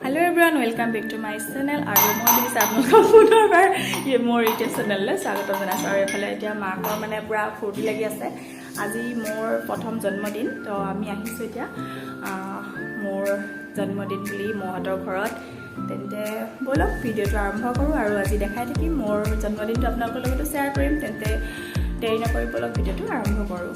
Hello everyone, welcome back to my channel. I am Moni Sabnulka Punobar. Ye more YouTube channel le swagat janaisu aru ephale etia maakor mane pura furti lagi ase. Aji more prothom janmodin to ami ahisu etia more janmodin buli mohator ghorat tente bolok video to arambho koru aru aji dekhai thaki more janmodin to apnalok logoto share korim tente deri na kori bolok video to arambho koru.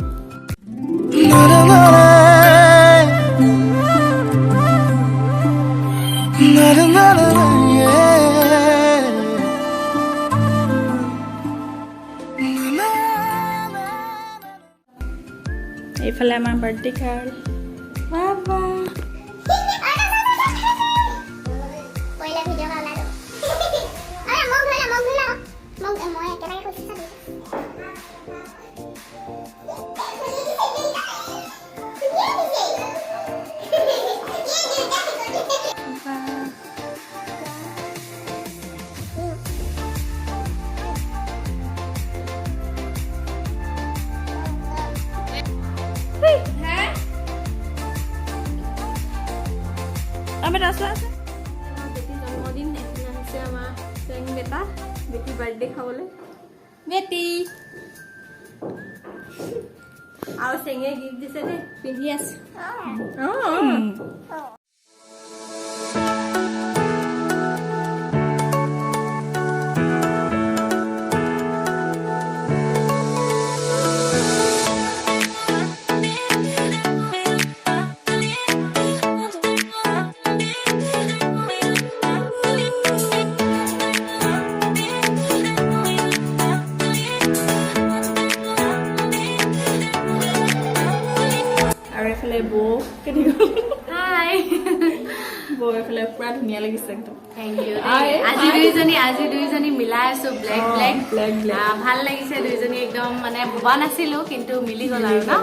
এইফালে আমাৰ birthday card বাবা পয়লা video বানালো আৰে mug ধলা mug মই একেবাৰে কৈছিস Amin asla ase बेटी जन्मदिन एखिना হৈছে আমাৰ চেং বেটা বেটি বাৰ্থডে খাবলৈ বেটি আৰু চেঙে গিফট দিছে দে পিন্ধি আছে বো কেনি গল হাই বো এফালে পুৰা ধুনীয়া লাগিছে একদম থ্যাংক ইউ আজি দুইজনী মিলাই আছো ব্ল্যাক ব্ল্যাক ভাল লাগিছে দুইজনী একদম মানে ভবা নাছিলো কিন্তু মিলি গল আৰু না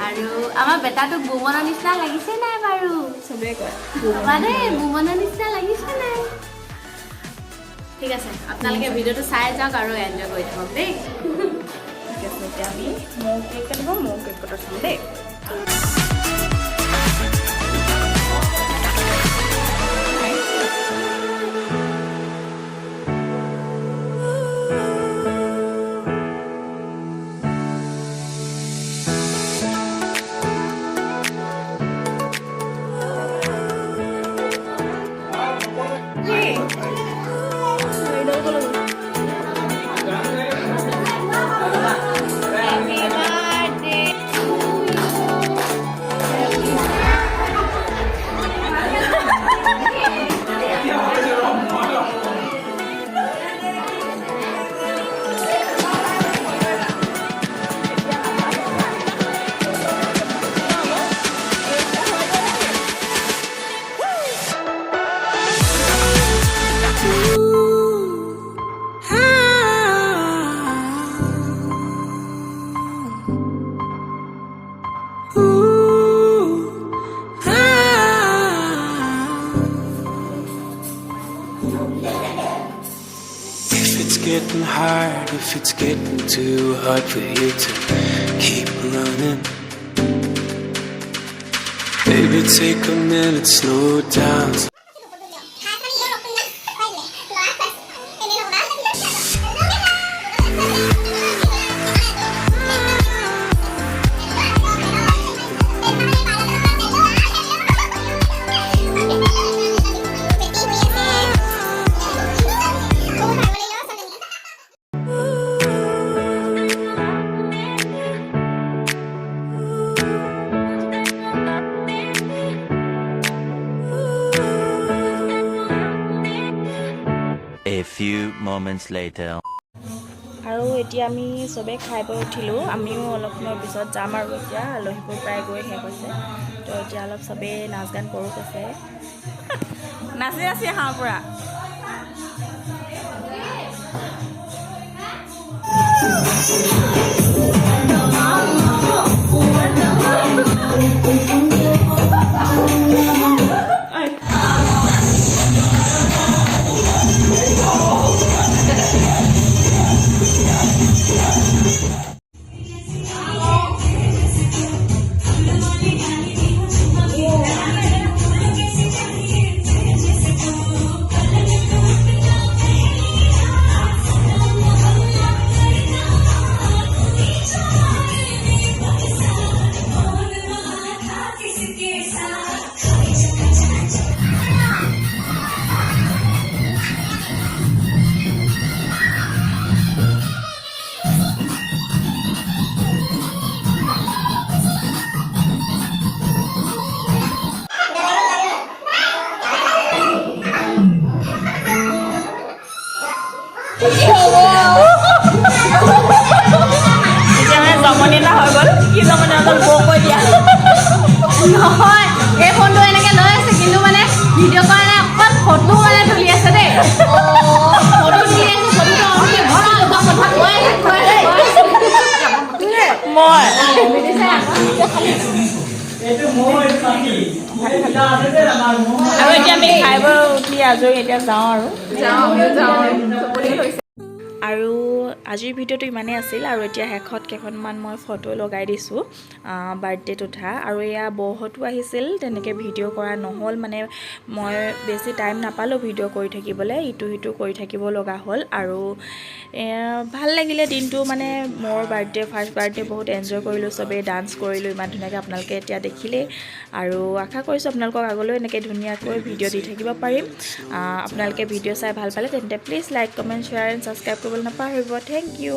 আৰু আমাৰ বেটাটো বুমনৰ নিচিনা লাগিছে নাই বাৰু সবে কয় মানে বুমনৰ নিচিনা লাগিছে নাই ঠিক আছে আপোনালোকে ভিডিওটো চাই যাওক আৰু এনজয় কৰি থাকক দেই ঠিক আছে এতিয়া আমি মৌ কেক কাটিব মৌ কেক কটা চাম দেই Getting hard, if it's getting too hard for you to keep running, maybe take a minute, slow down. A few moments later. আৰু এতিয়া আমি সবে খাই বৈ উঠিলো আমিও অলপ সময় পিছত যাম আৰু এতিয়া আলহীবোৰ প্ৰায় গৈ শেষ হৈছে তো এতিয়া অলপ সবে নাচ গান কৰো কৈছে নাচি আছে হাঁ পুৰা এতিয়া মানে জমনি এটা হৈ গ'ল কি জমনি অলপ বৌ কৈ দিয়া নহয় এই ফোনটো এনেকে লৈ আছে কিন্তু মানে ভিডিঅ' কৰা নাই অকল ফটো মানে তুলি আছে দেই ফটো তুলি আছে ফটোটো মই আৰু এতিয়া আমি খাই বৈ উঠি আজৰি এতিয়া যাওঁ আৰু আজিৰ ভিডিঅ'টো ইমানেই আছিল আৰু এতিয়া শেষত কেইখনমান মই ফটো লগাই দিছোঁ বাৰ্থডেত উঠা আৰু এয়া বৌহঁতো আহিছিল তেনেকৈ ভিডিঅ' কৰা নহ'ল মানে মই বেছি টাইম নাপালোঁ ভিডিঅ' কৰি থাকিবলৈ ইটো সিটো কৰি থাকিব লগা হ'ল আৰু ভাল লাগিলে দিনটো মানে মোৰ বাৰ্থডে ফাৰ্ষ্ট বাৰ্থডে বহুত এনজয় কৰিলোঁ চবেই ডান্স কৰিলোঁ ইমান ধুনীয়াকৈ আপোনালোকে এতিয়া দেখিলেই আৰু আশা কৰিছোঁ আপোনালোকক আগলৈ এনেকৈ ধুনীয়াকৈ ভিডিঅ' দি থাকিব পাৰিম আপোনালোকে ভিডিঅ' চাই ভাল পালে তেন্তে please like comment share and subscribe কৰিবলৈ নাপাহৰিব থেংক ইউ